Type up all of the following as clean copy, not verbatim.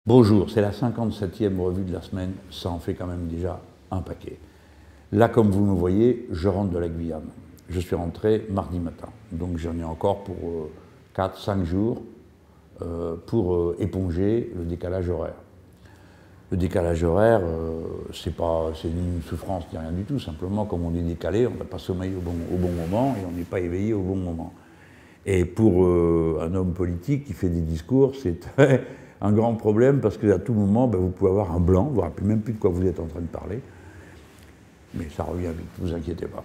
Bonjour, c'est la 57e revue de la semaine, ça en fait quand même déjà un paquet. Là, comme vous me voyez, je rentre de la Guyane. Je suis rentré mardi matin, donc j'en ai encore pour 4-5 jours pour éponger le décalage horaire. Le décalage horaire, c'est ni une souffrance ni rien du tout, simplement comme on est décalé, on n'a pas sommeillé au bon moment et on n'est pas éveillé au bon moment. Et pour un homme politique qui fait des discours, c'est un grand problème parce qu'à tout moment, vous pouvez avoir un blanc, vous ne vous rappelez même plus de quoi vous êtes en train de parler. Mais ça revient vite, ne vous inquiétez pas.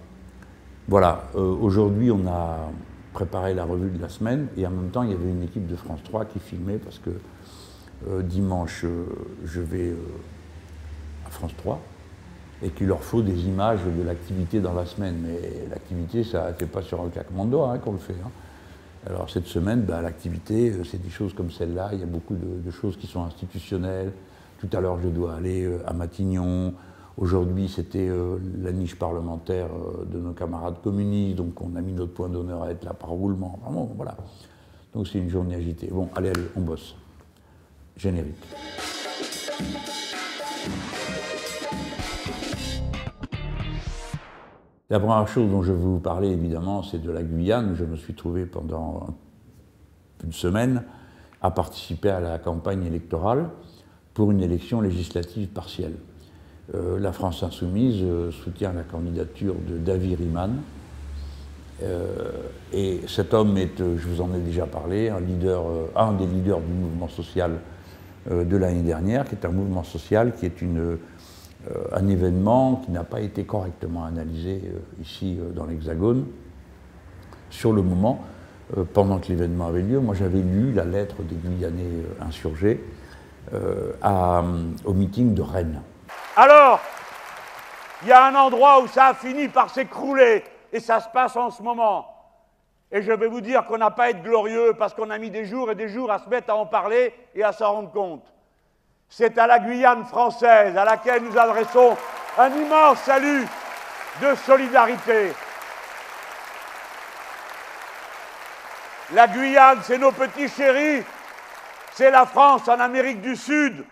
Voilà, aujourd'hui on a préparé la revue de la semaine et en même temps il y avait une équipe de France 3 qui filmait parce que dimanche je vais à France 3 et qu'il leur faut des images de l'activité dans la semaine. Mais l'activité, ça ne fait pas sur un claquement de doigts qu'on le fait. Alors cette semaine, l'activité, c'est des choses comme celle-là. Il y a beaucoup de choses qui sont institutionnelles. Tout à l'heure, je dois aller à Matignon. Aujourd'hui, c'était la niche parlementaire de nos camarades communistes. Donc on a mis notre point d'honneur à être là par roulement. Vraiment, voilà. Donc c'est une journée agitée. Bon, allez, on bosse. Générique. La première chose dont je veux vous parler, évidemment, c'est de la Guyane, où je me suis trouvé pendant une semaine à participer à la campagne électorale pour une élection législative partielle. La France Insoumise soutient la candidature de Davy Riemann. Et cet homme est, je vous en ai déjà parlé, un des leaders du mouvement social de l'année dernière, qui est un mouvement social qui est un événement qui n'a pas été correctement analysé ici dans l'Hexagone. Sur le moment, pendant que l'événement avait lieu, moi j'avais lu la lettre des Guyanais insurgés au meeting de Rennes. Alors, il y a un endroit où ça a fini par s'écrouler, et ça se passe en ce moment. Et je vais vous dire qu'on n'a pas à être glorieux parce qu'on a mis des jours et des jours à se mettre à en parler et à s'en rendre compte. C'est à la Guyane française à laquelle nous adressons un immense salut de solidarité. La Guyane, c'est nos petits chéris, c'est la France en Amérique du Sud,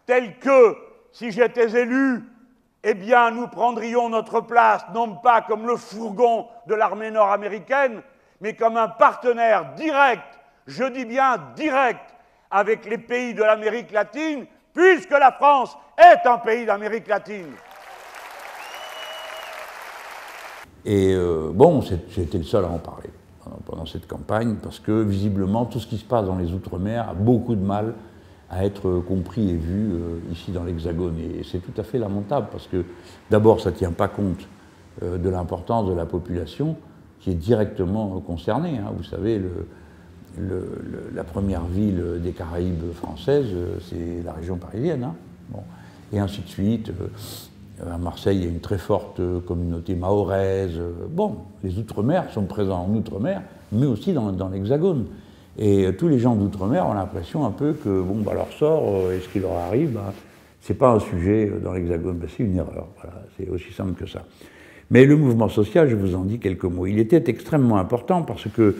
telle que, si j'étais élu, eh bien, nous prendrions notre place, non pas comme le fourgon de l'armée nord-américaine, mais comme un partenaire direct, je dis bien direct, avec les pays de l'Amérique latine, puisque la France est un pays d'Amérique latine. Et bon, j'étais le seul à en parler pendant cette campagne, parce que visiblement, tout ce qui se passe dans les Outre-mer a beaucoup de mal à être compris et vu ici dans l'Hexagone. Et c'est tout à fait lamentable, parce que d'abord, ça ne tient pas compte de l'importance de la population qui est directement concernée. Vous savez, la première ville des Caraïbes françaises, c'est la région parisienne. Bon. Et ainsi de suite. À Marseille, il y a une très forte communauté mahoraise. Bon, les Outre-mer sont présents en Outre-mer, mais aussi dans l'Hexagone. Et tous les gens d'Outre-mer ont l'impression un peu que, leur sort et ce qui leur arrive, c'est pas un sujet dans l'Hexagone. C'est une erreur. Voilà, c'est aussi simple que ça. Mais le mouvement social, je vous en dis quelques mots. Il était extrêmement important parce que,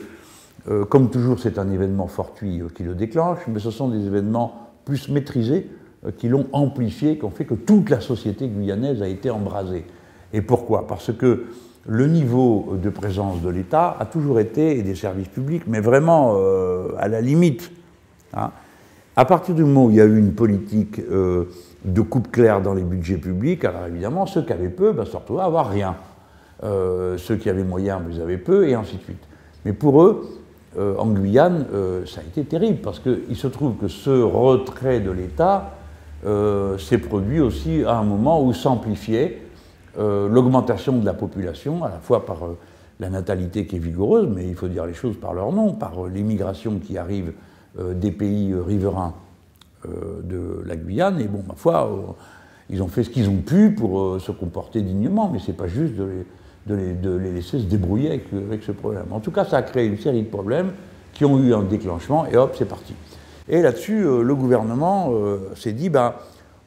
comme toujours, c'est un événement fortuit qui le déclenche, mais ce sont des événements plus maîtrisés qui l'ont amplifié, qui ont fait que toute la société guyanaise a été embrasée. Et pourquoi? Parce que le niveau de présence de l'État a toujours été, et des services publics, mais vraiment à la limite. À partir du moment où il y a eu une politique de coupe claire dans les budgets publics, alors évidemment, ceux qui avaient peu se retrouvaient à avoir rien. Ceux qui avaient moyen, ils avaient peu, et ainsi de suite. Mais pour eux, en Guyane, ça a été terrible, parce qu'il se trouve que ce retrait de l'État s'est produit aussi à un moment où s'amplifiait l'augmentation de la population, à la fois par la natalité qui est vigoureuse, mais il faut dire les choses par leur nom, par l'immigration qui arrive des pays riverains de la Guyane, et ma foi, ils ont fait ce qu'ils ont pu pour se comporter dignement, mais c'est pas juste de les laisser se débrouiller avec ce problème. En tout cas, ça a créé une série de problèmes qui ont eu un déclenchement, et hop, c'est parti. Et là-dessus, le gouvernement s'est dit,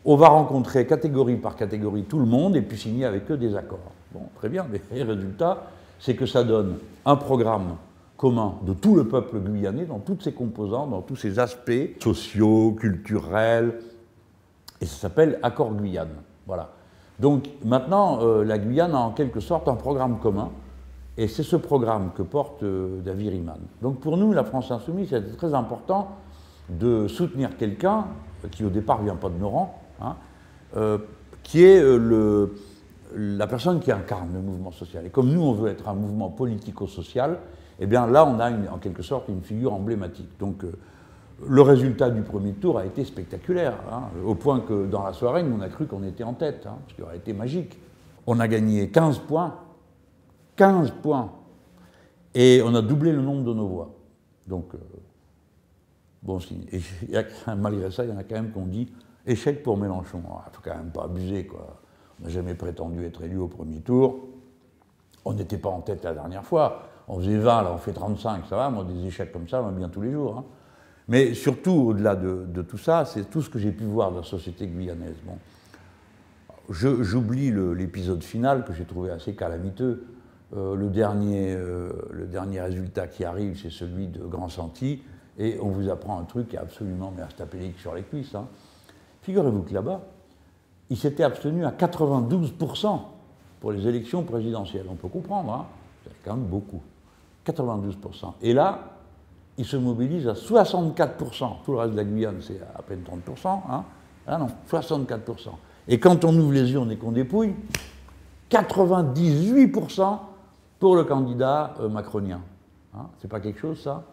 on va rencontrer catégorie par catégorie tout le monde et puis signer avec eux des accords. Bon, très bien, mais le résultat, c'est que ça donne un programme commun de tout le peuple guyanais, dans toutes ses composantes, dans tous ses aspects sociaux, culturels, et ça s'appelle Accord Guyane. Voilà. Donc maintenant, la Guyane a en quelque sorte un programme commun, et c'est ce programme que porte David Riemann. Donc pour nous, la France Insoumise, c'était très important de soutenir quelqu'un qui au départ ne vient pas de nos rangs, hein, qui est la personne qui incarne le mouvement social. Et comme nous, on veut être un mouvement politico-social, eh bien là, on a en quelque sorte une figure emblématique. Donc le résultat du premier tour a été spectaculaire, hein, au point que dans la soirée, nous, on a cru qu'on était en tête, hein, ce qui aurait été magique. On a gagné 15 points, 15 points, et on a doublé le nombre de nos voix. Donc, bon signe. Et malgré ça, il y en a quand même qui ont dit « échec pour Mélenchon ». Il ne faut quand même pas abuser, quoi. On n'a jamais prétendu être élu au premier tour. On n'était pas en tête la dernière fois. On faisait 20, là on fait 35, ça va, moi des échecs comme ça, on bien tous les jours. Hein. Mais surtout, au-delà de tout ça, c'est tout ce que j'ai pu voir de la société guyanaise. Bon. J'oublie l'épisode final que j'ai trouvé assez calamiteux. Le dernier résultat qui arrive, c'est celui de Grand Santi, et on vous apprend un truc qui est absolument mais à se taper les sur les cuisses. Hein. Figurez-vous que là-bas, il s'était abstenu à 92% pour les élections présidentielles. On peut comprendre, hein, c'est quand même beaucoup. 92%. Et là, il se mobilise à 64%. Tout le reste de la Guyane, c'est à peine 30%. Hein. Ah non, 64%. Et quand on ouvre les yeux, on est qu'on dépouille, 98% pour le candidat macronien. Hein, c'est pas quelque chose, ça?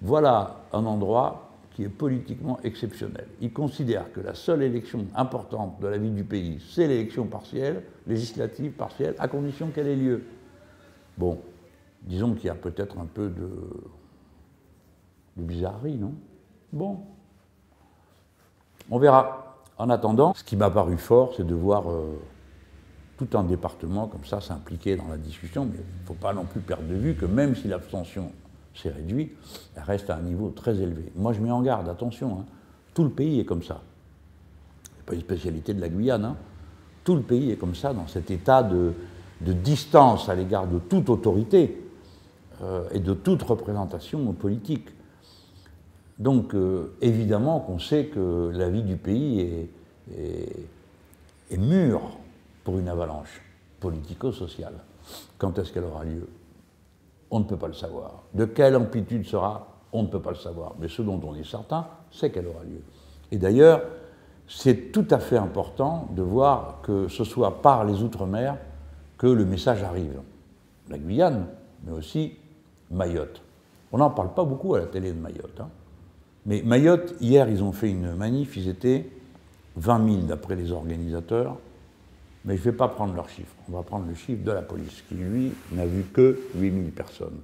Voilà un endroit qui est politiquement exceptionnel. Il considère que la seule élection importante de la vie du pays, c'est l'élection partielle, législative partielle, à condition qu'elle ait lieu. Bon, disons qu'il y a peut-être un peu de bizarrerie, non? Bon, on verra. En attendant, ce qui m'a paru fort, c'est de voir tout un département comme ça s'impliquer dans la discussion, mais il ne faut pas non plus perdre de vue que même si l'abstention s'est réduite, elle reste à un niveau très élevé. Moi, je mets en garde, attention, hein, tout le pays est comme ça. Ce n'est pas une spécialité de la Guyane, hein. Tout le pays est comme ça, dans cet état de distance à l'égard de toute autorité et de toute représentation politique. Donc, évidemment qu'on sait que la vie du pays est mûre pour une avalanche politico-sociale. Quand est-ce qu'elle aura lieu? On ne peut pas le savoir. De quelle amplitude sera? On ne peut pas le savoir. Mais ce dont on est certain, c'est qu'elle aura lieu. Et d'ailleurs, c'est tout à fait important de voir que ce soit par les Outre-mer que le message arrive. La Guyane, mais aussi Mayotte. On n'en parle pas beaucoup à la télé de Mayotte. Hein. Mais Mayotte, hier, ils ont fait une manif, ils étaient 20 000 d'après les organisateurs, mais je ne vais pas prendre leur chiffre, on va prendre le chiffre de la police, qui, lui, n'a vu que 8 000 personnes.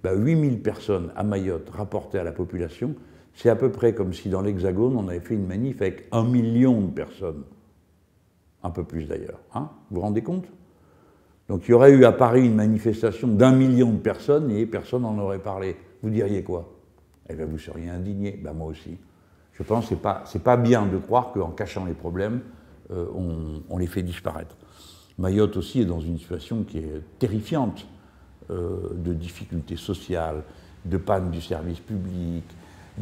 Ben, 8 000 personnes à Mayotte rapportées à la population, c'est à peu près comme si dans l'Hexagone, on avait fait une manif avec 1 million de personnes. Un peu plus d'ailleurs. Hein, vous vous rendez compte? Donc il y aurait eu à Paris une manifestation d'1 million de personnes et personne n'en aurait parlé. Vous diriez quoi? Eh bien, vous seriez indigné. Ben, moi aussi. Je pense que c'est pas bien de croire qu'en cachant les problèmes, on les fait disparaître. Mayotte aussi est dans une situation qui est terrifiante, de difficultés sociales, de panne du service public,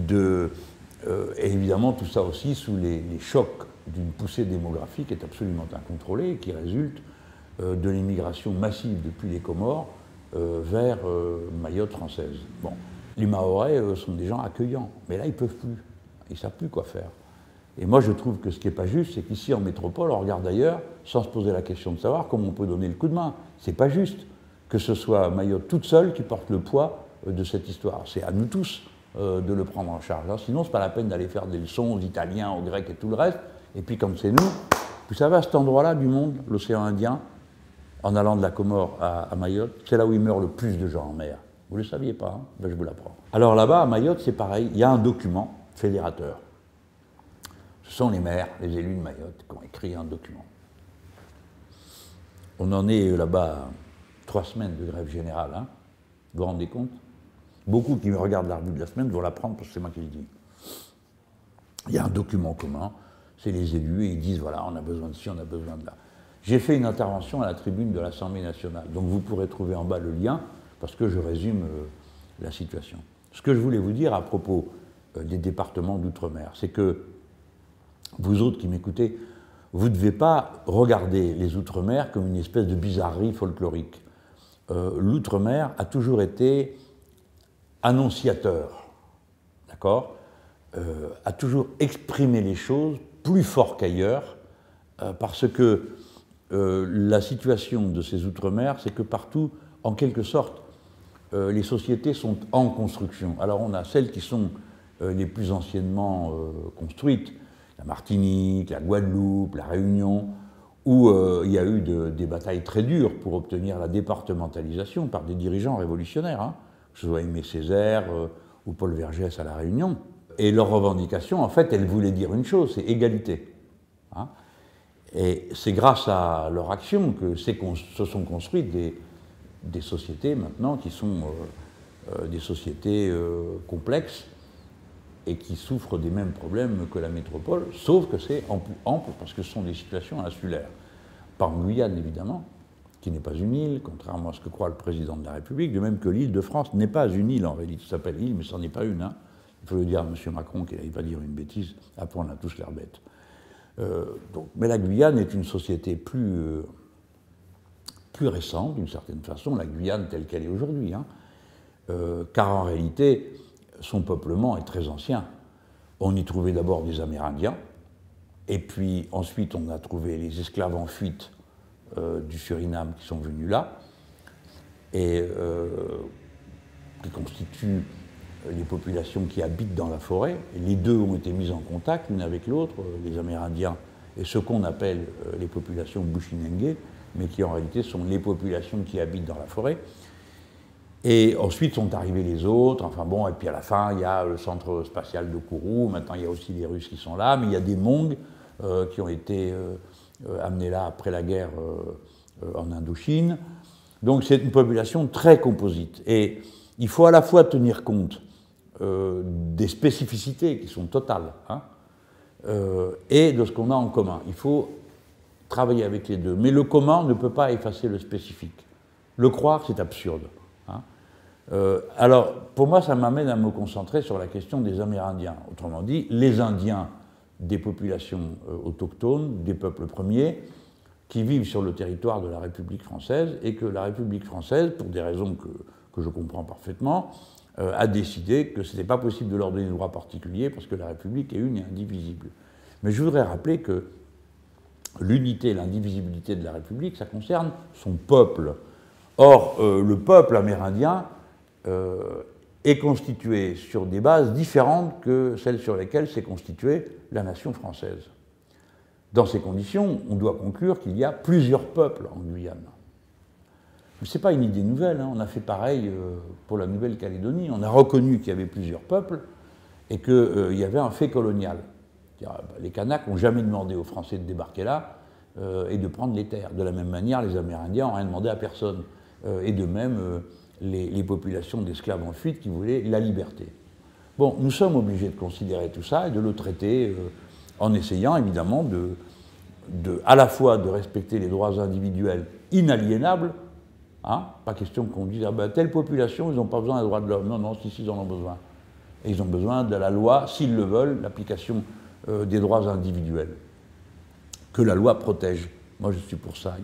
et évidemment tout ça aussi sous les chocs d'une poussée démographique qui est absolument incontrôlée et qui résulte de l'immigration massive depuis les Comores vers Mayotte française. Bon. Les Mahorais sont des gens accueillants, mais là ils ne peuvent plus, ils ne savent plus quoi faire. Et moi je trouve que ce qui n'est pas juste, c'est qu'ici en métropole, on regarde ailleurs sans se poser la question de savoir comment on peut donner le coup de main. C'est pas juste que ce soit Mayotte toute seule qui porte le poids de cette histoire. C'est à nous tous de le prendre en charge. Alors, sinon, c'est pas la peine d'aller faire des leçons aux Italiens, aux Grecs et tout le reste. Et puis quand c'est nous, vous savez, à cet endroit-là du monde, l'océan Indien, en allant de la Comore à Mayotte, c'est là où il meurt le plus de gens en mer. Vous ne le saviez pas, hein? Ben, je vous l'apprends. Alors là-bas, à Mayotte, c'est pareil, il y a un document fédérateur. Ce sont les maires, les élus de Mayotte, qui ont écrit un document. On en est là-bas 3 semaines de grève générale, hein? Vous vous rendez compte? Beaucoup qui me regardent la revue de la semaine vont l'apprendre parce que c'est moi qui le dis. Il y a un document commun, c'est les élus, et ils disent voilà, on a besoin de ci, on a besoin de là. J'ai fait une intervention à la tribune de l'Assemblée nationale, donc vous pourrez trouver en bas le lien parce que je résume la situation. Ce que je voulais vous dire à propos des départements d'outre-mer, c'est que vous autres qui m'écoutez, vous ne devez pas regarder les outre-mer comme une espèce de bizarrerie folklorique. L'outre-mer a toujours été annonciateur, d'accord, a toujours exprimé les choses plus fort qu'ailleurs, parce que la situation de ces outre-mer, c'est que partout, en quelque sorte, les sociétés sont en construction. Alors on a celles qui sont les plus anciennement construites, la Martinique, la Guadeloupe, la Réunion, où il y a eu des batailles très dures pour obtenir la départementalisation par des dirigeants révolutionnaires, hein, que ce soit Aimé Césaire ou Paul Vergès à la Réunion. Et leur revendication, en fait, elles voulaient dire une chose, c'est égalité. Hein. Et c'est grâce à leur action que se sont construites des sociétés maintenant qui sont des sociétés complexes et qui souffrent des mêmes problèmes que la métropole, sauf que c'est ample parce que ce sont des situations insulaires. Pas en Guyane, évidemment, qui n'est pas une île, contrairement à ce que croit le président de la République, de même que l'île de France n'est pas une île en réalité, ça s'appelle île, mais ce n'en est pas une. Hein. Il faut le dire à M. Macron qu'il n'allait pas dire une bêtise, après on a tous l'air bêtes. Mais la Guyane est une société plus récente, d'une certaine façon, la Guyane telle qu'elle est aujourd'hui, hein, car en réalité, son peuplement est très ancien. On y trouvait d'abord des Amérindiens, et puis ensuite on a trouvé les esclaves en fuite du Suriname qui sont venus là, et qui constituent les populations qui habitent dans la forêt. Et les deux ont été mis en contact l'une avec l'autre, les Amérindiens et ce qu'on appelle les populations Bushinengue, mais qui en réalité sont les populations qui habitent dans la forêt. Et ensuite sont arrivés les autres, enfin bon, et puis à la fin, il y a le centre spatial de Kourou, maintenant il y a aussi les Russes qui sont là, mais il y a des Mongs qui ont été amenés là après la guerre en Indochine. Donc c'est une population très composite. Et il faut à la fois tenir compte des spécificités qui sont totales, hein, et de ce qu'on a en commun. Il faut travailler avec les deux. Mais le commun ne peut pas effacer le spécifique. Le croire, c'est absurde. Hein. Alors, pour moi, ça m'amène à me concentrer sur la question des Amérindiens. Autrement dit, les Indiens des populations autochtones, des peuples premiers, qui vivent sur le territoire de la République française et que la République française, pour des raisons que je comprends parfaitement, a décidé que ce n'était pas possible de leur donner des droits particuliers parce que la République est une et indivisible. Mais je voudrais rappeler que l'unité et l'indivisibilité de la République, ça concerne son peuple. Or, le peuple amérindien est constitué sur des bases différentes que celles sur lesquelles s'est constituée la nation française. Dans ces conditions, on doit conclure qu'il y a plusieurs peuples en Guyane. Mais ce n'est pas une idée nouvelle, hein. On a fait pareil pour la Nouvelle-Calédonie. On a reconnu qu'il y avait plusieurs peuples et qu'il y avait un fait colonial. Les Kanaks n'ont jamais demandé aux Français de débarquer là et de prendre les terres. De la même manière, les Amérindiens n'ont rien demandé à personne. Et de même, les populations d'esclaves en fuite qui voulaient la liberté. Bon, nous sommes obligés de considérer tout ça et de le traiter en essayant évidemment à la fois de respecter les droits individuels inaliénables. Hein, pas question qu'on dise ah ben, telle population, ils n'ont pas besoin des droits de l'homme. Non, non, si, ils en ont besoin. Et ils ont besoin de la loi, s'ils le veulent, l'application des droits individuels. Que la loi protège. Moi, je suis pour ça.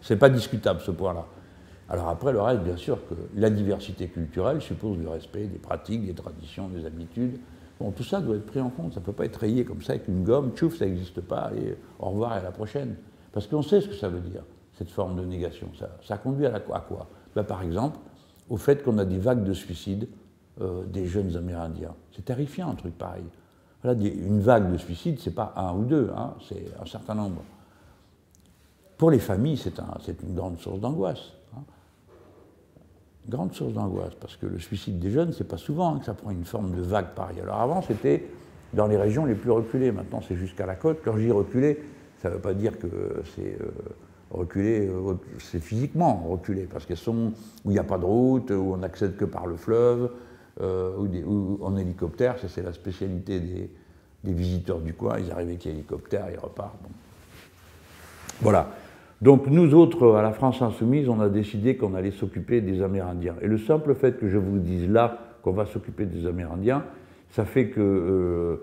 C'est pas discutable, ce point-là. Alors après, le reste, bien sûr, que la diversité culturelle suppose le respect des pratiques, des traditions, des habitudes. Bon, tout ça doit être pris en compte. Ça ne peut pas être rayé comme ça avec une gomme. Tchouf, ça n'existe pas. Et au revoir et à la prochaine. Parce qu'on sait ce que ça veut dire, cette forme de négation. Ça conduit à quoi ben, par exemple, au fait qu'on a des vagues de suicides des jeunes Amérindiens. C'est terrifiant, un truc pareil. Voilà, une vague de suicides, ce n'est pas un ou deux, hein, c'est un certain nombre. Pour les familles, c'est une grande source d'angoisse. Hein. Grande source d'angoisse, parce que le suicide des jeunes, c'est pas souvent que ça prend une forme de vague pareille. Alors avant, c'était dans les régions les plus reculées. Maintenant, c'est jusqu'à la côte. Quand je dis reculé, ça ne veut pas dire que c'est reculé, c'est physiquement reculé, parce qu'elles sont où il n'y a pas de route, où on n'accède que par le fleuve, ou en hélicoptère. Ça, c'est la spécialité des visiteurs du coin. Ils arrivent avec l'hélicoptère, ils repartent. Bon. Voilà. Donc nous autres, à la France Insoumise, on a décidé qu'on allait s'occuper des Amérindiens. Et le simple fait que je vous dise là qu'on va s'occuper des Amérindiens, ça fait que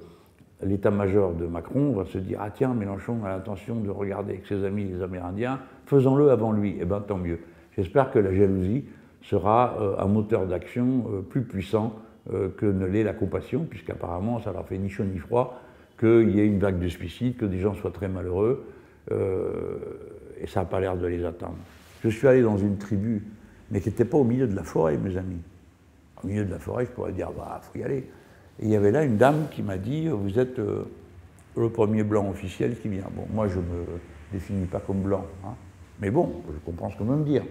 l'état-major de Macron va se dire « Ah tiens, Mélenchon a l'intention de regarder avec ses amis les Amérindiens, faisons-le avant lui. » Eh bien, tant mieux. J'espère que la jalousie sera un moteur d'action plus puissant que ne l'est la compassion, puisqu'apparemment, ça leur fait ni chaud ni froid qu'il y ait une vague de suicides, que des gens soient très malheureux, et ça n'a pas l'air de les atteindre. Je suis allé dans une tribu, mais qui n'était pas au milieu de la forêt, mes amis. Au milieu de la forêt, je pourrais dire, bah, faut y aller. Et il y avait là une dame qui m'a dit, vous êtes le premier blanc officiel qui vient. Bon, moi, je ne me définis pas comme blanc, hein, mais bon, je comprends ce qu'on veut me dire.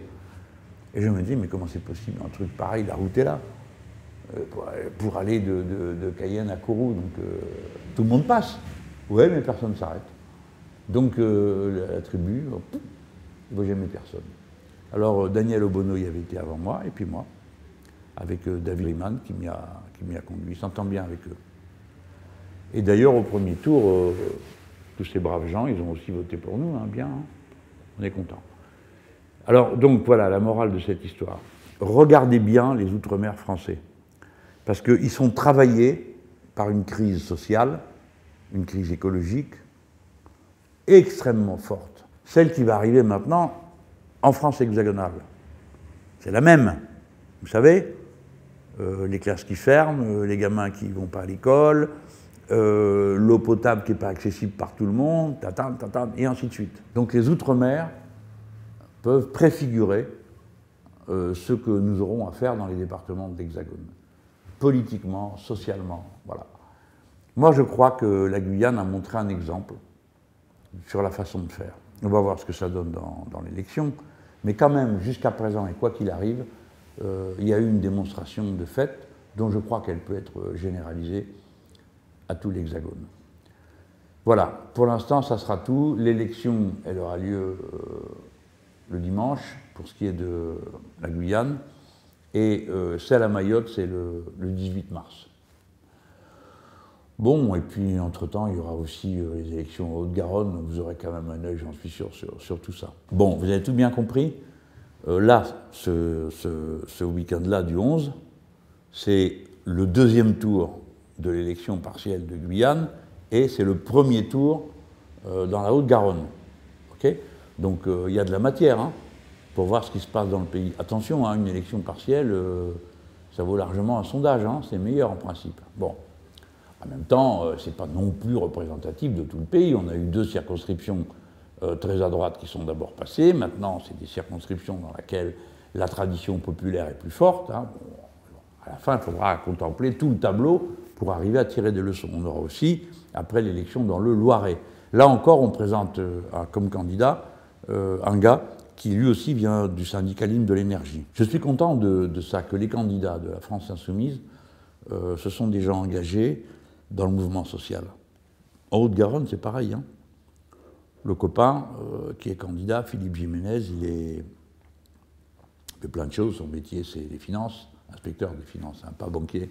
Et je me dis, mais comment c'est possible, un truc pareil, la route est là, pour aller de Cayenne à Kourou, donc tout le monde passe. Ouais, mais personne ne s'arrête. Donc la tribu, il ne voit jamais personne. Alors Daniel Obono y avait été avant moi, et puis moi, avec David Riemann qui m'y a conduit. Il s'entend bien avec eux. Et d'ailleurs, au premier tour, tous ces braves gens, ils ont aussi voté pour nous, hein, bien, hein. On est contents. Alors, donc voilà, la morale de cette histoire. Regardez bien les Outre-mer français, parce qu'ils sont travaillés par une crise sociale, une crise écologique, extrêmement forte. Celle qui va arriver maintenant en France hexagonale. C'est la même, vous savez, les classes qui ferment, les gamins qui ne vont pas à l'école, l'eau potable qui n'est pas accessible par tout le monde, et ainsi de suite. Donc les Outre-mer peuvent préfigurer ce que nous aurons à faire dans les départements de l'Hexagone, politiquement, socialement, voilà. Moi, je crois que la Guyane a montré un exemple sur la façon de faire. On va voir ce que ça donne dans l'élection, mais quand même, jusqu'à présent, et quoi qu'il arrive, il y a eu une démonstration de fait dont je crois qu'elle peut être généralisée à tout l'Hexagone. Voilà, pour l'instant, ça sera tout. L'élection, elle aura lieu le dimanche, pour ce qui est de la Guyane, et celle à Mayotte, c'est le 18 mars. Bon, et puis, entre-temps, il y aura aussi les élections en Haute-Garonne, vous aurez quand même un œil, j'en suis sûr, sur tout ça. Bon, vous avez tout bien compris. Là, ce week-end-là du 11, c'est le deuxième tour de l'élection partielle de Guyane, et c'est le premier tour dans la Haute-Garonne. Okay, donc, il y a de la matière, hein, pour voir ce qui se passe dans le pays. Attention, hein, une élection partielle, ça vaut largement un sondage, hein, c'est meilleur en principe. Bon. En même temps, ce n'est pas non plus représentatif de tout le pays. On a eu 2 circonscriptions très à droite qui sont d'abord passées. Maintenant, c'est des circonscriptions dans lesquelles la tradition populaire est plus forte. Hein. Bon, à la fin, il faudra contempler tout le tableau pour arriver à tirer des leçons. On aura aussi, après l'élection, dans le Loiret. Là encore, on présente comme candidat un gars qui lui aussi vient du syndicalisme de l'énergie. Je suis content de ça, que les candidats de la France Insoumise, ce sont des gens engagés dans le mouvement social. En Haute-Garonne, c'est pareil, hein. Le copain qui est candidat, Philippe Jiménez, il fait plein de choses, son métier c'est les finances, inspecteur des finances, hein, pas banquier.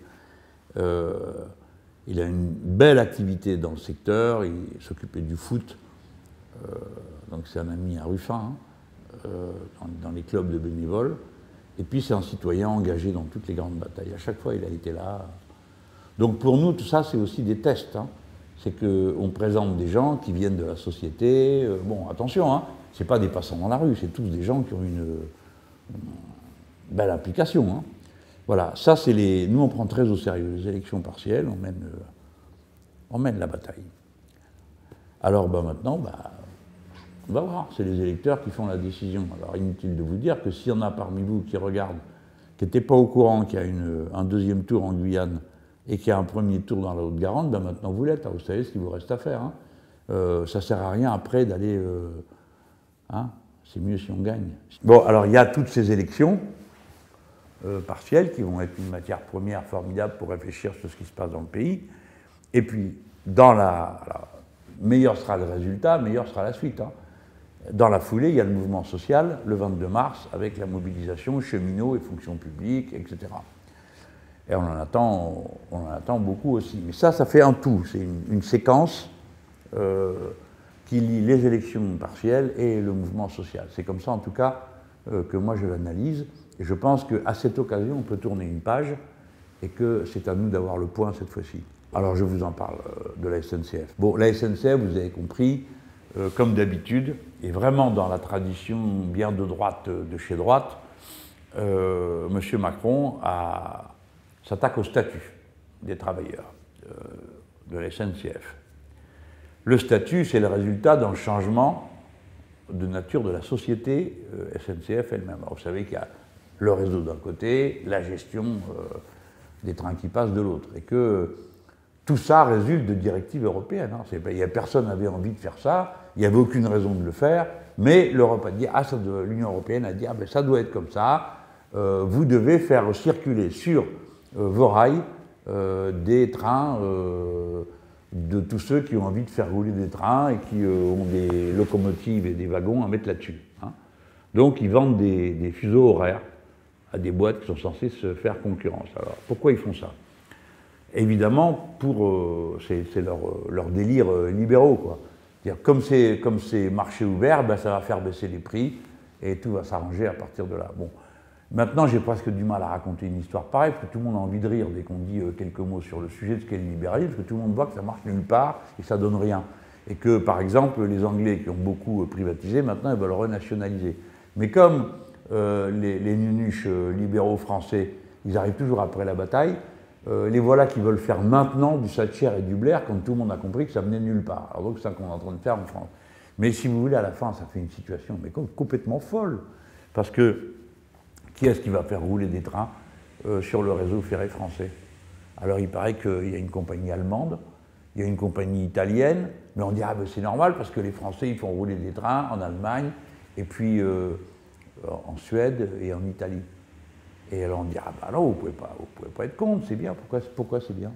Il a une belle activité dans le secteur, il s'occupait du foot, donc c'est un ami à Ruffin, hein, dans les clubs de bénévoles, et puis c'est un citoyen engagé dans toutes les grandes batailles. À chaque fois, il a été là. Donc pour nous, tout ça, c'est aussi des tests. Hein. C'est qu'on présente des gens qui viennent de la société. Bon, attention, hein, ce n'est pas des passants dans la rue, c'est tous des gens qui ont une belle implication. Hein. Voilà, ça, c'est les. Nous, on prend très au sérieux les élections partielles, on mène la bataille. Alors maintenant, on va voir, c'est les électeurs qui font la décision. Alors inutile de vous dire que s'il y en a parmi vous qui regardent, qui n'étaient pas au courant qu'il y a un deuxième tour en Guyane, et qu'il y a un premier tour dans la Haute-Garonne, ben maintenant vous l'êtes, vous savez ce qu'il vous reste à faire. Hein. Ça ne sert à rien après d'aller... hein, c'est mieux si on gagne. Bon, alors il y a toutes ces élections partielles qui vont être une matière première formidable pour réfléchir sur ce qui se passe dans le pays. Et puis, meilleur sera le résultat, meilleure sera la suite. Hein. Dans la foulée, il y a le mouvement social, le 22 mars, avec la mobilisation cheminots et fonction publique, etc. Et on en attend beaucoup aussi. Mais ça fait un tout. C'est une séquence qui lie les élections partielles et le mouvement social. C'est comme ça, en tout cas, que moi je l'analyse. Et je pense qu'à cette occasion, on peut tourner une page et que c'est à nous d'avoir le point cette fois-ci. Alors, je vous en parle de la SNCF. Bon, la SNCF, vous avez compris, comme d'habitude, et vraiment dans la tradition bien de droite de chez droite, M. Macron s'attaque au statut des travailleurs de la SNCF. Le statut, c'est le résultat d'un changement de nature de la société SNCF elle-même. Alors, vous savez qu'il y a le réseau d'un côté, la gestion des trains qui passent de l'autre, et que tout ça résulte de directives européennes. Hein. Personne n'avait envie de faire ça, il n'y avait aucune raison de le faire, mais l'Europe a dit, l'Union européenne a dit, ça doit être comme ça, vous devez faire circuler sur vos rails des trains de tous ceux qui ont envie de faire rouler des trains et qui ont des locomotives et des wagons à mettre là-dessus. Hein. Donc ils vendent des fuseaux horaires à des boîtes qui sont censées se faire concurrence. Alors pourquoi ils font ça? Évidemment, c'est leur délire libéraux, quoi. Comme c'est marché ouvert, ben, ça va faire baisser les prix et tout va s'arranger à partir de là. Bon. Maintenant, j'ai presque du mal à raconter une histoire pareille, parce que tout le monde a envie de rire dès qu'on dit quelques mots sur le sujet de ce qu'est le libéralisme, parce que tout le monde voit que ça marche nulle part et que ça donne rien. Et que, par exemple, les Anglais qui ont beaucoup privatisé, maintenant, ils veulent renationaliser. Mais comme les nunuches libéraux français, ils arrivent toujours après la bataille, les voilà qui veulent faire maintenant du Thatcher et du Blair, quand tout le monde a compris que ça venait de nulle part. Alors donc, c'est ça qu'on est en train de faire en France. Mais si vous voulez, à la fin, ça fait une situation complètement folle. Parce que qui est-ce qui va faire rouler des trains sur le réseau ferré français? Alors il paraît qu'il y a une compagnie allemande, il y a une compagnie italienne, mais on dit ah ben c'est normal parce que les Français ils font rouler des trains en Allemagne et puis en Suède et en Italie. Et alors on dit ah ben non, vous pouvez pas être contre, c'est bien. Pourquoi c'est bien?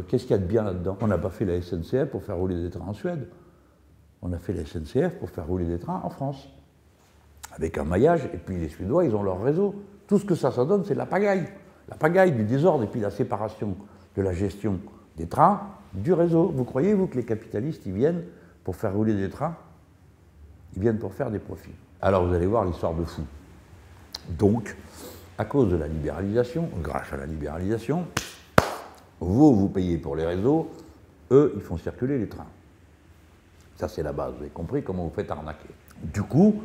Qu'est-ce qu'il y a de bien là-dedans? On n'a pas fait la SNCF pour faire rouler des trains en Suède. On a fait la SNCF pour faire rouler des trains en France. Avec un maillage, et puis les Suédois, ils ont leur réseau. Tout ce que ça donne, c'est la pagaille du désordre, et puis la séparation de la gestion des trains du réseau. Vous croyez, vous, que les capitalistes, ils viennent pour faire rouler des trains? Ils viennent pour faire des profits. Alors vous allez voir l'histoire de fou. Donc, à cause de la libéralisation, grâce à la libéralisation, vous payez pour les réseaux, eux, ils font circuler les trains. Ça, c'est la base. Vous avez compris comment vous faites arnaquer. Du coup,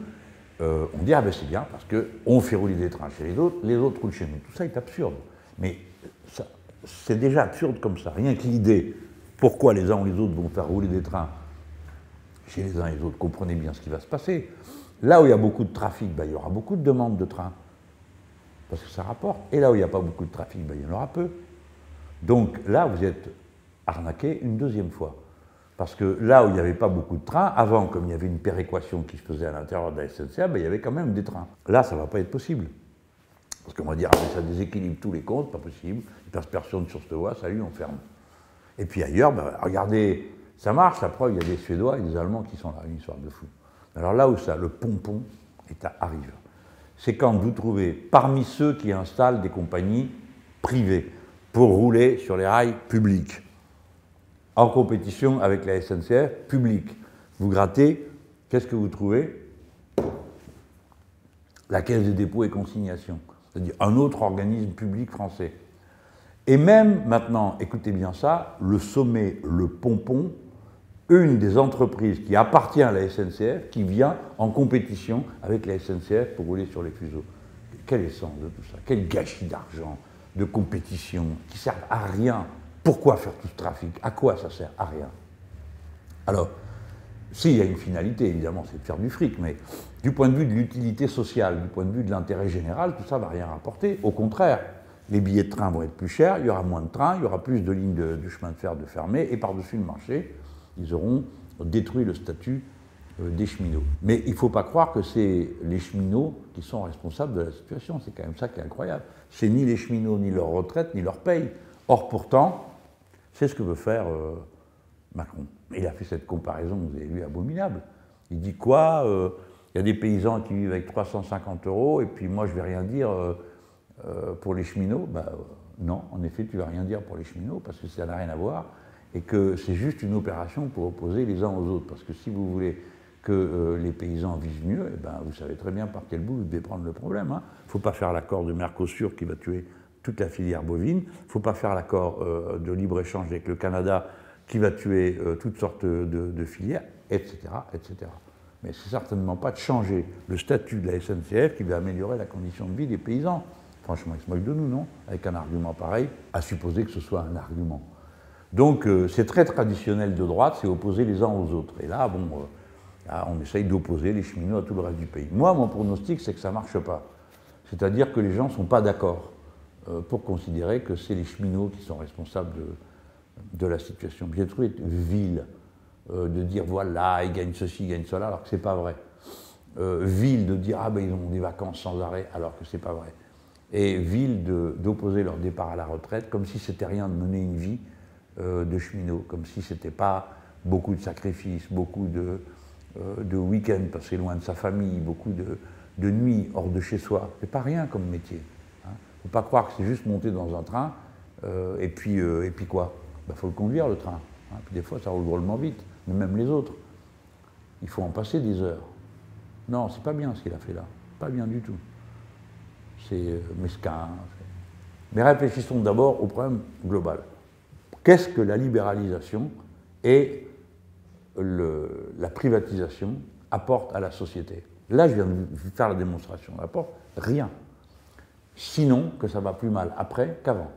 on dit, ah ben c'est bien, parce qu'on fait rouler des trains chez les autres roulent chez nous. Tout ça est absurde. Mais c'est déjà absurde comme ça. Rien que l'idée, pourquoi les uns ou les autres vont faire rouler des trains chez les uns et les autres, comprenez bien ce qui va se passer. Là où il y a beaucoup de trafic, ben, il y aura beaucoup de demandes de trains, parce que ça rapporte. Et là où il n'y a pas beaucoup de trafic, ben, il y en aura peu. Donc là, vous êtes arnaqué une deuxième fois. Parce que là où il n'y avait pas beaucoup de trains, avant, comme il y avait une péréquation qui se faisait à l'intérieur de la SNCF, ben, il y avait quand même des trains. Là, ça ne va pas être possible. Parce qu'on va dire, ah, mais ça déséquilibre tous les comptes, pas possible, il ne passe personne sur cette voie, salut, on ferme. Et puis ailleurs, ben, regardez, ça marche, la preuve, il y a des Suédois et des Allemands qui sont là, une histoire de fou. Alors là où ça, le pompon arrive, c'est quand vous trouvez parmi ceux qui installent des compagnies privées pour rouler sur les rails publics, en compétition avec la SNCF publique. Vous grattez, qu'est-ce que vous trouvez? La Caisse des dépôts et consignations, c'est-à-dire un autre organisme public français. Et même maintenant, écoutez bien ça, le sommet, le pompon, une des entreprises qui appartient à la SNCF, qui vient en compétition avec la SNCF pour rouler sur les fuseaux. Quel essence de tout ça? Quel gâchis d'argent, de compétition, qui servent à rien. Pourquoi faire tout ce trafic? À quoi ça sert? À rien. Alors, s'il y a une finalité, évidemment, c'est de faire du fric, mais du point de vue de l'utilité sociale, du point de vue de l'intérêt général, tout ça ne va rien rapporter. Au contraire, les billets de train vont être plus chers, il y aura moins de trains, il y aura plus de lignes de chemin de fer de fermées, et par-dessus le marché, ils auront détruit le statut des cheminots. Mais il ne faut pas croire que c'est les cheminots qui sont responsables de la situation, c'est quand même ça qui est incroyable. C'est ni les cheminots, ni leur retraite, ni leur paye. Or, pourtant, c'est ce que veut faire Macron. Il a fait cette comparaison, vous avez vu, abominable. Il dit quoi? Il y a des paysans qui vivent avec 350 €, et puis moi je ne vais rien dire pour les cheminots. Ben, non, en effet, tu ne vas rien dire pour les cheminots, parce que ça n'a rien à voir. et que c'est juste une opération pour opposer les uns aux autres. Parce que si vous voulez que les paysans vivent mieux, eh ben, vous savez très bien par quel bout vous devez prendre le problème. Il ne faut pas faire l'accord de Mercosur qui va tuer toute la filière bovine. Il ne faut pas faire l'accord de libre-échange avec le Canada qui va tuer toutes sortes de filières, etc., etc. Mais c'est certainement pas de changer le statut de la SNCF qui va améliorer la condition de vie des paysans. Franchement, ils se moquent de nous, non? Avec un argument pareil, à supposer que ce soit un argument. Donc c'est très traditionnel de droite, c'est opposer les uns aux autres. Et là, bon, là, on essaye d'opposer les cheminots à tout le reste du pays. Moi, mon pronostic, c'est que ça ne marche pas. C'est-à-dire que les gens ne sont pas d'accord pour considérer que c'est les cheminots qui sont responsables de la situation. J'ai trouvé vil de dire voilà, ils gagnent ceci, ils gagnent cela, alors que ce n'est pas vrai. Vil de dire ah ben ils ont des vacances sans arrêt, alors que ce n'est pas vrai. Et vil d'opposer leur départ à la retraite comme si c'était rien de mener une vie de cheminot, comme si c'était pas beaucoup de sacrifices, beaucoup de week-ends passés loin de sa famille, beaucoup de nuits hors de chez soi. C'est pas rien comme métier. Hein. Faut pas croire que c'est juste monter dans un train et puis quoi? Ben, faut le conduire le train. Hein. Puis des fois ça roule drôlement vite, mais même les autres. Il faut en passer des heures. Non, c'est pas bien ce qu'il a fait là. Pas bien du tout. C'est mesquin. Mais réfléchissons d'abord au problème global. Qu'est-ce que la libéralisation et la privatisation apportent à la société? Là, je viens de vous faire la démonstration. Elle n'apporte rien. Sinon que ça va plus mal après qu'avant.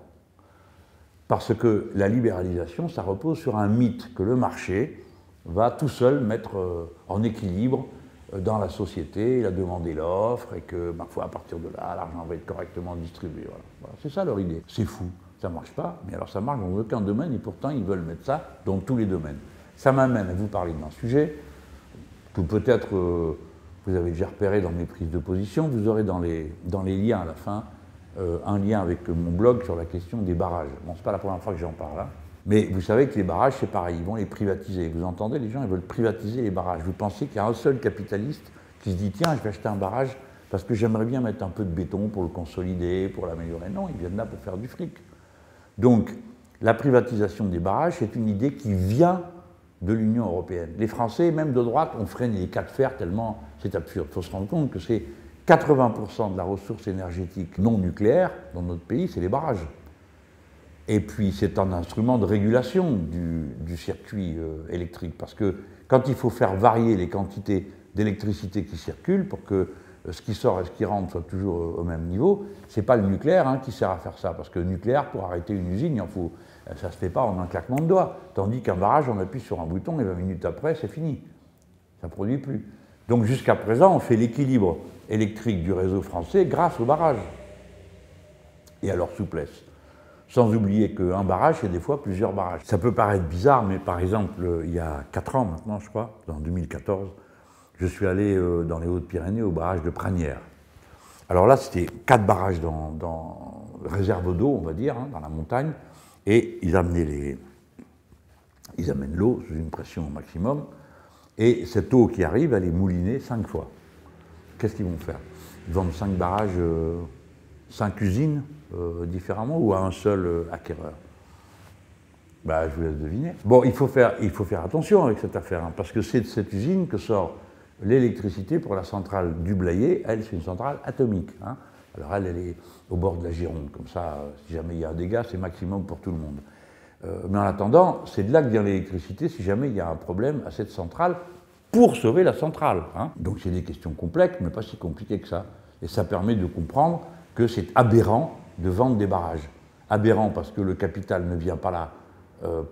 Parce que la libéralisation, ça repose sur un mythe que le marché va tout seul mettre en équilibre dans la société, la demande et l'offre, et que parfois à partir de là, l'argent va être correctement distribué. Voilà. Voilà. C'est ça leur idée. C'est fou. Ça ne marche pas, mais alors ça marche dans aucun domaine, et pourtant ils veulent mettre ça dans tous les domaines. Ça m'amène à vous parler d'un sujet que peut-être vous avez déjà repéré dans mes prises de position. Vous aurez dans les liens à la fin un lien avec mon blog sur la question des barrages. Bon, c'est pas la première fois que j'en parle, hein. Mais vous savez que les barrages, c'est pareil, ils vont les privatiser. Vous entendez, les gens, ils veulent privatiser les barrages. Vous pensez qu'il y a un seul capitaliste qui se dit, tiens, je vais acheter un barrage parce que j'aimerais bien mettre un peu de béton pour le consolider, pour l'améliorer. Non, ils viennent là pour faire du fric. Donc, la privatisation des barrages, c'est une idée qui vient de l'Union européenne. Les Français, même de droite, ont freiné les cas de fer tellement c'est absurde. Il faut se rendre compte que c'est 80% de la ressource énergétique non nucléaire dans notre pays, c'est les barrages. Et puis, c'est un instrument de régulation du circuit électrique, parce que quand il faut faire varier les quantités d'électricité qui circulent pour que ce qui sort et ce qui rentre soit toujours au même niveau, c'est pas le nucléaire qui sert à faire ça, parce que le nucléaire, pour arrêter une usine, ça ne se fait pas en un claquement de doigts, tandis qu'un barrage, on appuie sur un bouton et 20 minutes après, c'est fini. Ça ne produit plus. Donc jusqu'à présent, on fait l'équilibre électrique du réseau français grâce aux barrages et à leur souplesse. Sans oublier qu'un barrage, c'est des fois plusieurs barrages. Ça peut paraître bizarre, mais par exemple, il y a 4 ans maintenant, je crois, en 2014, je suis allé dans les Hautes-Pyrénées au barrage de Pranières. Alors là, c'était 4 barrages dans réserve d'eau, on va dire, dans la montagne, et ils amènent l'eau sous une pression au maximum, et cette eau qui arrive, elle est moulinée 5 fois. Qu'est-ce qu'ils vont faire? Ils vendent 5 barrages, 5 usines différemment, ou à un seul acquéreur? Ben, je vous laisse deviner. Bon, il faut faire attention avec cette affaire, parce que c'est de cette usine que sort l'électricité pour la centrale du Blayais. Elle, c'est une centrale atomique. Alors elle est au bord de la Gironde, comme ça, si jamais il y a un dégât, c'est maximum pour tout le monde. Mais en attendant, c'est de là que vient l'électricité si jamais il y a un problème à cette centrale pour sauver la centrale. Donc c'est des questions complexes, mais pas si compliquées que ça. Et ça permet de comprendre que c'est aberrant de vendre des barrages. Aberrant parce que le capital ne vient pas là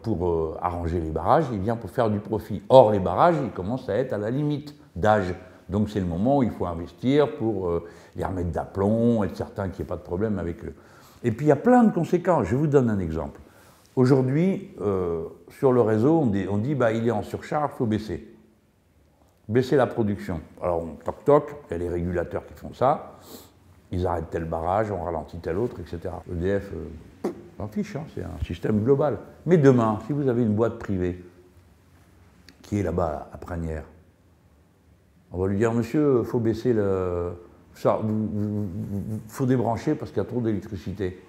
pour arranger les barrages, il vient pour faire du profit. Or, les barrages, ils commencent à être à la limite d'âge. Donc c'est le moment où il faut investir pour les remettre d'aplomb, être certain qu'il n'y ait pas de problème avec eux. Et puis il y a plein de conséquences. Je vous donne un exemple. Aujourd'hui, sur le réseau, on dit bah, il est en surcharge, il faut baisser. Baisser la production. Alors, toc-toc, il y a les régulateurs qui font ça. Ils arrêtent tel barrage, on ralentit tel autre, etc. EDF s'en fiche, c'est un système global. Mais demain, si vous avez une boîte privée qui est là-bas, à Pranières, on va lui dire, monsieur, il faut baisser le... faut débrancher parce qu'il y a trop d'électricité.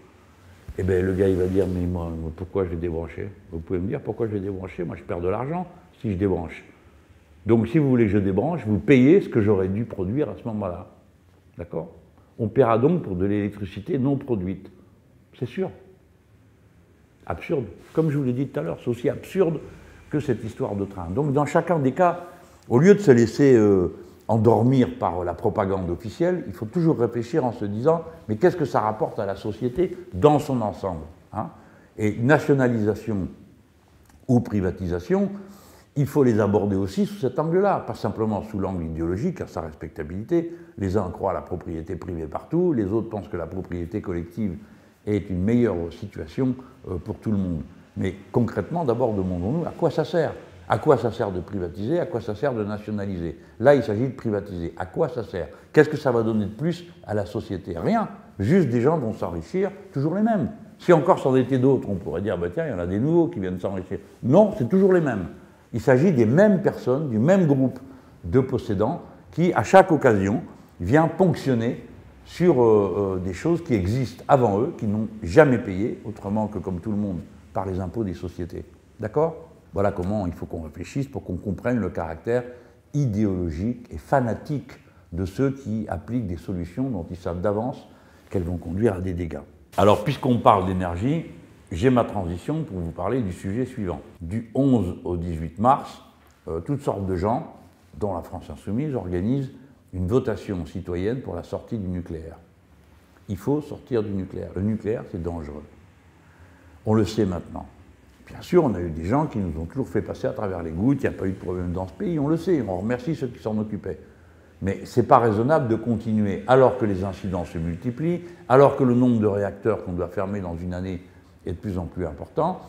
Eh bien, le gars, il va dire, mais moi, pourquoi je l'ai débranché? Vous pouvez me dire pourquoi je l'ai débranché? Moi, je perds de l'argent si je débranche. Donc, si vous voulez que je débranche, vous payez ce que j'aurais dû produire à ce moment-là. D'accord? On paiera donc pour de l'électricité non produite. C'est sûr. Absurde. Comme je vous l'ai dit tout à l'heure, c'est aussi absurde que cette histoire de train. Donc, dans chacun des cas, au lieu de se laisser endormir par la propagande officielle, il faut toujours réfléchir en se disant mais qu'est-ce que ça rapporte à la société dans son ensemble, hein? Et nationalisation ou privatisation, il faut les aborder aussi sous cet angle-là, pas simplement sous l'angle idéologique, à sa respectabilité. Les uns croient à la propriété privée partout, les autres pensent que la propriété collective est une meilleure situation pour tout le monde. Mais concrètement, d'abord, demandons-nous à quoi ça sert? À quoi ça sert de privatiser? À quoi ça sert de nationaliser? Là, il s'agit de privatiser. À quoi ça sert? Qu'est-ce que ça va donner de plus à la société? Rien. Juste des gens vont s'enrichir, toujours les mêmes. Si encore c'en était d'autres, on pourrait dire, bah, tiens, il y en a des nouveaux qui viennent s'enrichir. Non, c'est toujours les mêmes. Il s'agit des mêmes personnes, du même groupe de possédants qui, à chaque occasion, vient ponctionner sur des choses qui existent avant eux, qui n'ont jamais payé, autrement que comme tout le monde, par les impôts des sociétés. D'accord? Voilà comment il faut qu'on réfléchisse pour qu'on comprenne le caractère idéologique et fanatique de ceux qui appliquent des solutions dont ils savent d'avance qu'elles vont conduire à des dégâts. Alors, puisqu'on parle d'énergie, j'ai ma transition pour vous parler du sujet suivant. Du 11 au 18 mars, toutes sortes de gens, dont la France Insoumise, organisent une votation citoyenne pour la sortie du nucléaire. Il faut sortir du nucléaire. Le nucléaire, c'est dangereux. On le sait maintenant. Bien sûr, on a eu des gens qui nous ont toujours fait passer à travers les gouttes, il n'y a pas eu de problème dans ce pays, on le sait, on remercie ceux qui s'en occupaient. Mais ce n'est pas raisonnable de continuer, alors que les incidents se multiplient, alors que le nombre de réacteurs qu'on doit fermer dans une année est de plus en plus important,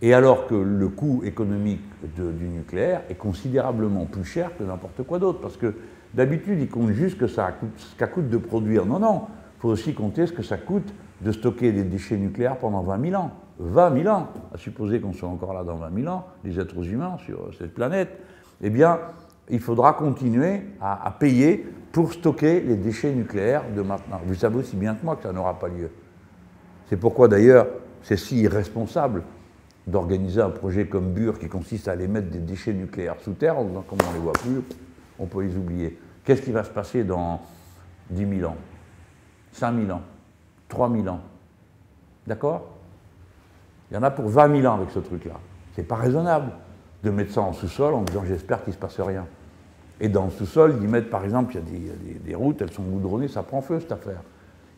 et alors que le coût économique du nucléaire est considérablement plus cher que n'importe quoi d'autre. Parce que d'habitude, ils comptent juste ce que coûte de produire. Non, non, il faut aussi compter ce que ça coûte de stocker des déchets nucléaires pendant 20 000 ans. 20 000 ans, à supposer qu'on soit encore là dans 20 000 ans, les êtres humains sur cette planète, eh bien, il faudra continuer à payer pour stocker les déchets nucléaires de maintenant. Vous savez aussi bien que moi que ça n'aura pas lieu. C'est pourquoi d'ailleurs, c'est si irresponsable d'organiser un projet comme Bure qui consiste à aller mettre des déchets nucléaires sous terre, en disant comme on ne les voit plus, on peut les oublier. Qu'est-ce qui va se passer dans 10 000 ans, 5 000 ans, 3 000 ans? D'accord? Il y en a pour 20 000 ans avec ce truc-là. C'est pas raisonnable de mettre ça en sous-sol en disant j'espère qu'il ne se passe rien. Et dans le sous-sol, d'y mettre par exemple, il y a des routes, elles sont goudronnées, ça prend feu cette affaire.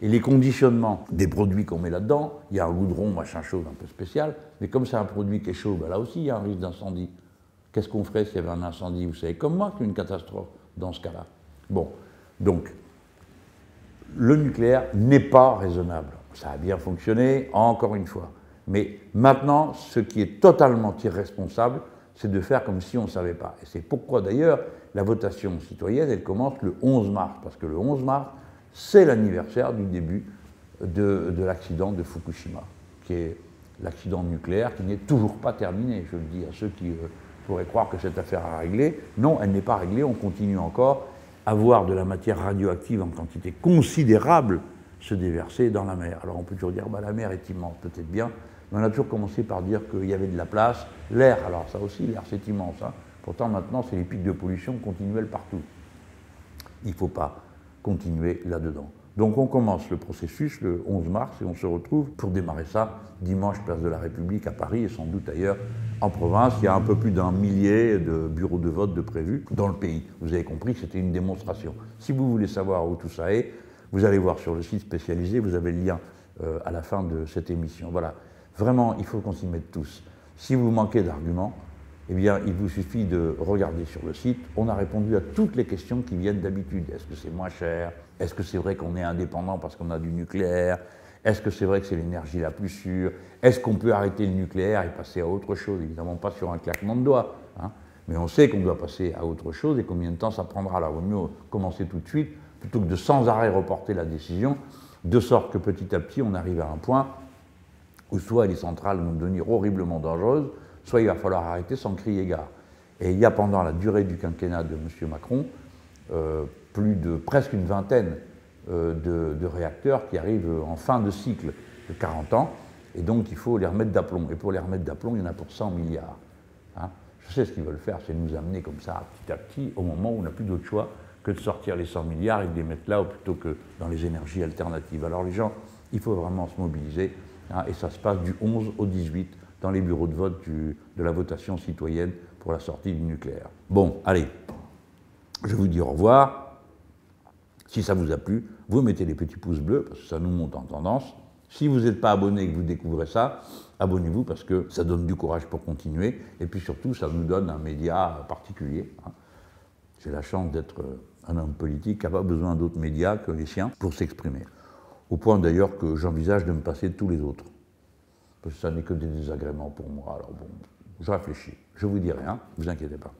Et les conditionnements des produits qu'on met là-dedans, il y a un goudron, machin chaud, un peu spécial, mais comme c'est un produit qui est chaud, ben là aussi il y a un risque d'incendie. Qu'est-ce qu'on ferait s'il y avait un incendie? Vous savez comme moi qu'il y a une catastrophe dans ce cas-là. Bon, donc, le nucléaire n'est pas raisonnable. Ça a bien fonctionné, encore une fois. Mais maintenant, ce qui est totalement irresponsable, c'est de faire comme si on ne savait pas. Et c'est pourquoi d'ailleurs la votation citoyenne, elle commence le 11 mars, parce que le 11 mars, c'est l'anniversaire du début de l'accident de Fukushima, qui est l'accident nucléaire qui n'est toujours pas terminé. Je le dis à ceux qui pourraient croire que cette affaire a réglé. Non, elle n'est pas réglée, on continue encore à voir de la matière radioactive en quantité considérable se déverser dans la mer. Alors on peut toujours dire, bah, la mer est immense, peut-être bien, mais on a toujours commencé par dire qu'il y avait de la place. L'air, alors ça aussi, l'air c'est immense. Hein. Pourtant maintenant, c'est les pics de pollution continuels partout. Il ne faut pas continuer là-dedans. Donc on commence le processus le 11 mars et on se retrouve pour démarrer ça dimanche, place de la République à Paris et sans doute ailleurs en province. Il y a un peu plus d'1 millier de bureaux de vote de prévus dans le pays. Vous avez compris que c'était une démonstration. Si vous voulez savoir où tout ça est, vous allez voir sur le site spécialisé, vous avez le lien à la fin de cette émission. Voilà, vraiment, il faut qu'on s'y mette tous. Si vous manquez d'arguments, eh bien, il vous suffit de regarder sur le site. On a répondu à toutes les questions qui viennent d'habitude. Est-ce que c'est moins cher? Est-ce que c'est vrai qu'on est indépendant parce qu'on a du nucléaire? Est-ce que c'est vrai que c'est l'énergie la plus sûre? Est-ce qu'on peut arrêter le nucléaire et passer à autre chose? Évidemment pas sur un claquement de doigts, hein. Mais on sait qu'on doit passer à autre chose et combien de temps ça prendra. Alors, il vaut mieux commencer tout de suite plutôt que de sans arrêt reporter la décision, de sorte que petit à petit, on arrive à un point où soit les centrales vont devenir horriblement dangereuses, soit il va falloir arrêter sans crier gare. Et il y a pendant la durée du quinquennat de M. Macron, presque une vingtaine de réacteurs qui arrivent en fin de cycle de 40 ans, Et donc il faut les remettre d'aplomb. Et pour les remettre d'aplomb, il y en a pour 100 milliards. Hein. Je sais ce qu'ils veulent faire, c'est nous amener comme ça, petit à petit, au moment où on n'a plus d'autre choix que de sortir les 100 milliards et de les mettre là plutôt que dans les énergies alternatives. Alors les gens, il faut vraiment se mobiliser. Hein, et ça se passe du 11 au 18 dans les bureaux de vote de la votation citoyenne pour la sortie du nucléaire. Bon, allez, je vous dis au revoir. Si ça vous a plu, vous mettez les petits pouces bleus, parce que ça nous monte en tendance. Si vous n'êtes pas abonné et que vous découvrez ça, abonnez-vous parce que ça donne du courage pour continuer. Et puis surtout, ça nous donne un média particulier. Hein. J'ai la chance d'être un homme politique qui n'a pas besoin d'autres médias que les siens pour s'exprimer. Au point d'ailleurs que j'envisage de me passer de tous les autres. Parce que ça n'est que des désagréments pour moi. Alors bon, je réfléchis. Je vous dis rien, ne vous inquiétez pas.